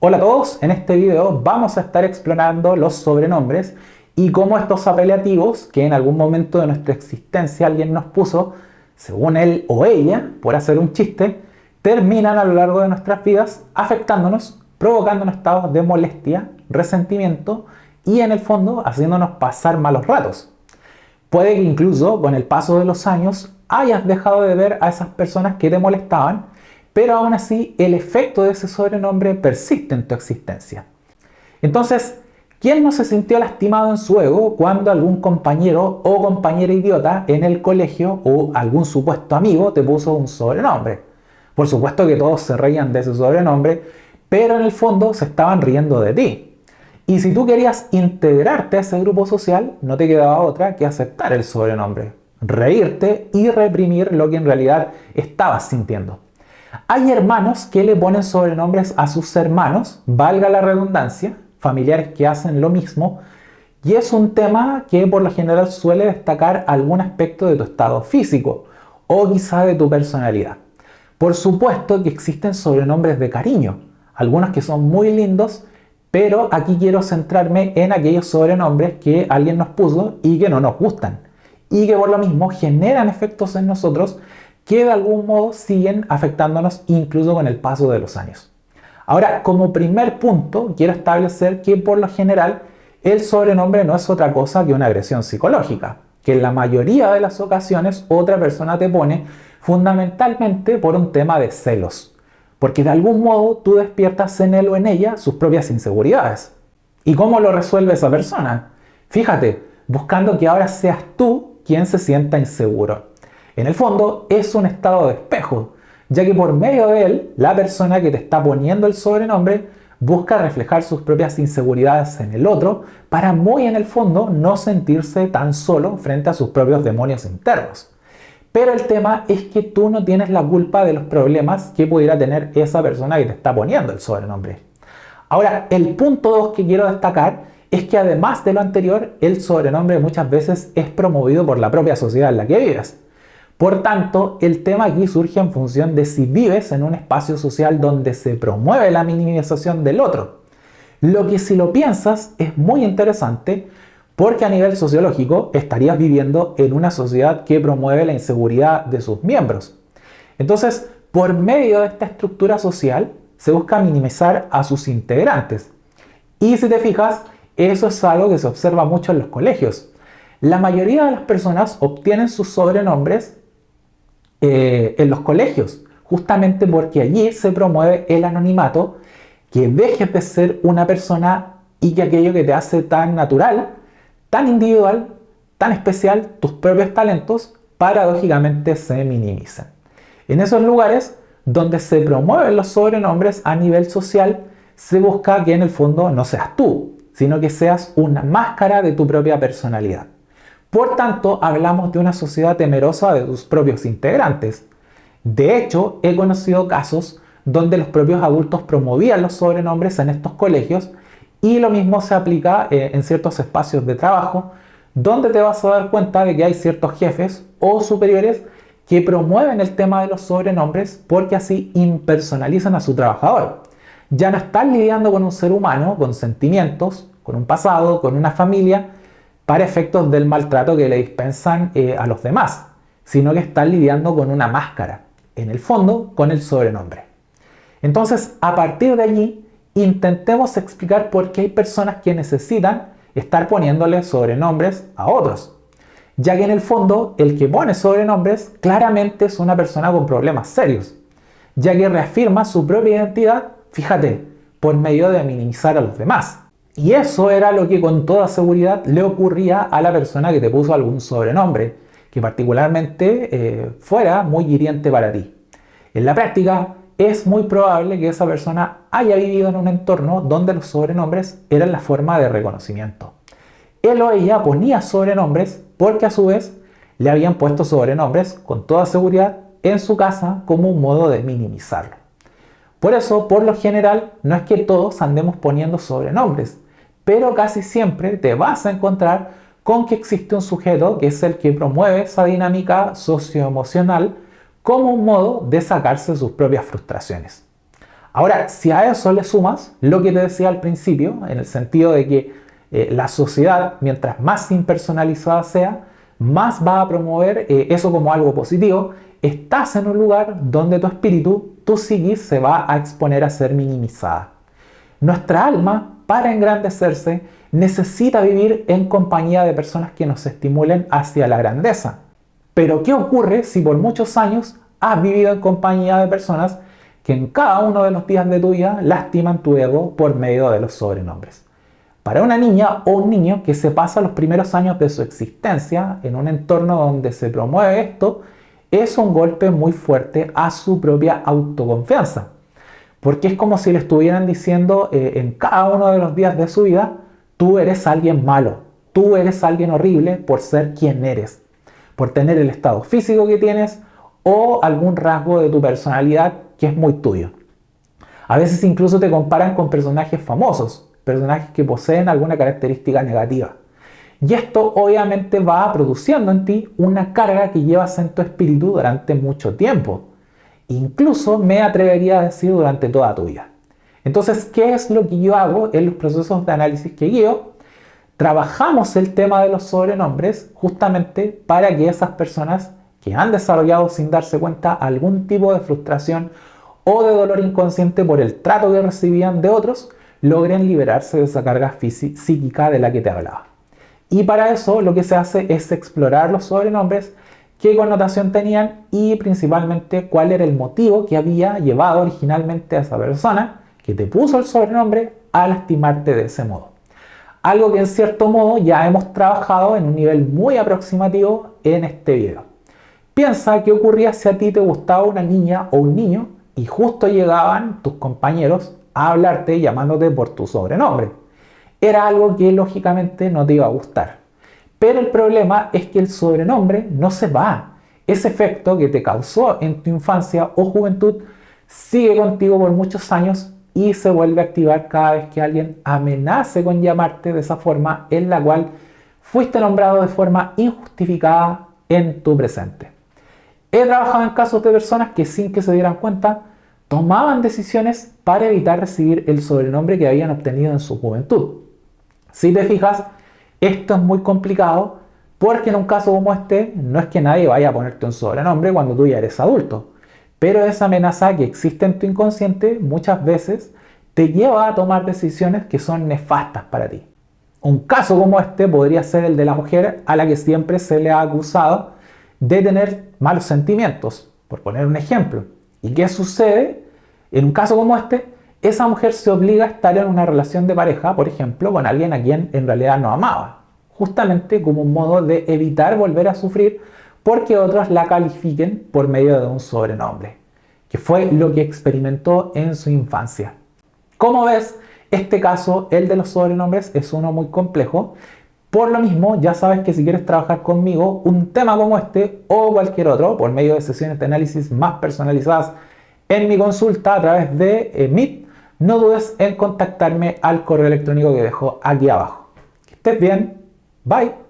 Hola a todos, en este video vamos a estar explorando los sobrenombres y cómo estos apelativos que en algún momento de nuestra existencia alguien nos puso, según él o ella, por hacer un chiste, terminan a lo largo de nuestras vidas afectándonos, provocándonos estados de molestia, resentimiento y en el fondo haciéndonos pasar malos ratos. Puede que incluso con el paso de los años hayas dejado de ver a esas personas que te molestaban, pero aún así el efecto de ese sobrenombre persiste en tu existencia. Entonces, ¿quién no se sintió lastimado en su ego cuando algún compañero o compañera idiota en el colegio o algún supuesto amigo te puso un sobrenombre? Por supuesto que todos se reían de ese sobrenombre, pero en el fondo se estaban riendo de ti. Y si tú querías integrarte a ese grupo social, no te quedaba otra que aceptar el sobrenombre, reírte y reprimir lo que en realidad estabas sintiendo. Hay hermanos que le ponen sobrenombres a sus hermanos, valga la redundancia, familiares que hacen lo mismo, y es un tema que por lo general suele destacar algún aspecto de tu estado físico o quizá de tu personalidad. Por supuesto que existen sobrenombres de cariño, algunos que son muy lindos, pero aquí quiero centrarme en aquellos sobrenombres que alguien nos puso y que no nos gustan, y que por lo mismo generan efectos en nosotros que de algún modo siguen afectándonos incluso con el paso de los años. Ahora, como primer punto, quiero establecer que por lo general el sobrenombre no es otra cosa que una agresión psicológica, que en la mayoría de las ocasiones otra persona te pone fundamentalmente por un tema de celos, porque de algún modo tú despiertas en él o en ella sus propias inseguridades. ¿Y cómo lo resuelve esa persona? Fíjate, buscando que ahora seas tú quien se sienta inseguro. En el fondo es un estado de espejo, ya que por medio de él, la persona que te está poniendo el sobrenombre busca reflejar sus propias inseguridades en el otro para muy en el fondo no sentirse tan solo frente a sus propios demonios internos. Pero el tema es que tú no tienes la culpa de los problemas que pudiera tener esa persona que te está poniendo el sobrenombre. Ahora, el punto 2 que quiero destacar es que además de lo anterior, el sobrenombre muchas veces es promovido por la propia sociedad en la que vives. Por tanto, el tema aquí surge en función de si vives en un espacio social donde se promueve la minimización del otro. Lo que si lo piensas es muy interesante porque a nivel sociológico estarías viviendo en una sociedad que promueve la inseguridad de sus miembros. Entonces, por medio de esta estructura social, se busca minimizar a sus integrantes. Y si te fijas, eso es algo que se observa mucho en los colegios. La mayoría de las personas obtienen sus sobrenombres en los colegios, justamente porque allí se promueve el anonimato, que dejes de ser una persona y que aquello que te hace tan natural, tan individual, tan especial, tus propios talentos, paradójicamente se minimizan. En esos lugares donde se promueven los sobrenombres a nivel social, se busca que en el fondo no seas tú, sino que seas una máscara de tu propia personalidad. Por tanto, hablamos de una sociedad temerosa de sus propios integrantes. De hecho, he conocido casos donde los propios adultos promovían los sobrenombres en estos colegios y lo mismo se aplica en ciertos espacios de trabajo donde te vas a dar cuenta de que hay ciertos jefes o superiores que promueven el tema de los sobrenombres porque así impersonalizan a su trabajador. Ya no están lidiando con un ser humano, con sentimientos, con un pasado, con una familia, para efectos del maltrato que le dispensan a los demás, sino que están lidiando con una máscara, en el fondo con el sobrenombre. Entonces, a partir de allí, intentemos explicar por qué hay personas que necesitan estar poniéndole sobrenombres a otros, ya que en el fondo el que pone sobrenombres claramente es una persona con problemas serios, ya que reafirma su propia identidad, fíjate, por medio de minimizar a los demás. Y eso era lo que con toda seguridad le ocurría a la persona que te puso algún sobrenombre, que particularmente fuera muy hiriente para ti. En la práctica, es muy probable que esa persona haya vivido en un entorno donde los sobrenombres eran la forma de reconocimiento. Él o ella ponía sobrenombres porque a su vez le habían puesto sobrenombres con toda seguridad en su casa como un modo de minimizarlo. Por eso, por lo general, no es que todos andemos poniendo sobrenombres, pero casi siempre te vas a encontrar con que existe un sujeto que es el que promueve esa dinámica socioemocional como un modo de sacarse sus propias frustraciones. Ahora, si a eso le sumas lo que te decía al principio, en el sentido de que la sociedad, mientras más impersonalizada sea, más va a promover eso como algo positivo, estás en un lugar donde tu espíritu, tu psiquis, se va a exponer a ser minimizada. Nuestra alma, para engrandecerse, necesita vivir en compañía de personas que nos estimulen hacia la grandeza. Pero ¿qué ocurre si por muchos años has vivido en compañía de personas que en cada uno de los días de tu vida lastiman tu ego por medio de los sobrenombres? Para una niña o un niño que se pasa los primeros años de su existencia en un entorno donde se promueve esto, es un golpe muy fuerte a su propia autoconfianza. Porque es como si le estuvieran diciendo en cada uno de los días de su vida, tú eres alguien malo, tú eres alguien horrible por ser quien eres, por tener el estado físico que tienes o algún rasgo de tu personalidad que es muy tuyo. A veces incluso te comparan con personajes famosos, personajes que poseen alguna característica negativa. Y esto obviamente va produciendo en ti una carga que llevas en tu espíritu durante mucho tiempo. Incluso me atrevería a decir durante toda tu vida. Entonces, ¿qué es lo que yo hago en los procesos de análisis que guío? Trabajamos el tema de los sobrenombres justamente para que esas personas que han desarrollado sin darse cuenta algún tipo de frustración o de dolor inconsciente por el trato que recibían de otros, logren liberarse de esa carga psíquica de la que te hablaba. Y para eso lo que se hace es explorar los sobrenombres, qué connotación tenían y principalmente cuál era el motivo que había llevado originalmente a esa persona que te puso el sobrenombre a lastimarte de ese modo. Algo que en cierto modo ya hemos trabajado en un nivel muy aproximativo en este video. Piensa qué ocurría si a ti te gustaba una niña o un niño y justo llegaban tus compañeros a hablarte llamándote por tu sobrenombre. Era algo que lógicamente no te iba a gustar. Pero el problema es que el sobrenombre no se va. Ese efecto que te causó en tu infancia o juventud sigue contigo por muchos años y se vuelve a activar cada vez que alguien amenace con llamarte de esa forma en la cual fuiste nombrado de forma injustificada en tu presente. He trabajado en casos de personas que sin que se dieran cuenta tomaban decisiones para evitar recibir el sobrenombre que habían obtenido en su juventud. Si te fijas, esto es muy complicado porque en un caso como este no es que nadie vaya a ponerte un sobrenombre cuando tú ya eres adulto, pero esa amenaza que existe en tu inconsciente muchas veces te lleva a tomar decisiones que son nefastas para ti. Un caso como este podría ser el de la mujer a la que siempre se le ha acusado de tener malos sentimientos, por poner un ejemplo. ¿Y qué sucede? En un caso como este, esa mujer se obliga a estar en una relación de pareja, por ejemplo, con alguien a quien en realidad no amaba, justamente como un modo de evitar volver a sufrir porque otros la califiquen por medio de un sobrenombre, que fue lo que experimentó en su infancia. Como ves, este caso, el de los sobrenombres, es uno muy complejo. Por lo mismo, ya sabes que si quieres trabajar conmigo un tema como este o cualquier otro, por medio de sesiones de análisis más personalizadas en mi consulta a través de Meet, no dudes en contactarme al correo electrónico que dejo aquí abajo. Que estés bien. Bye.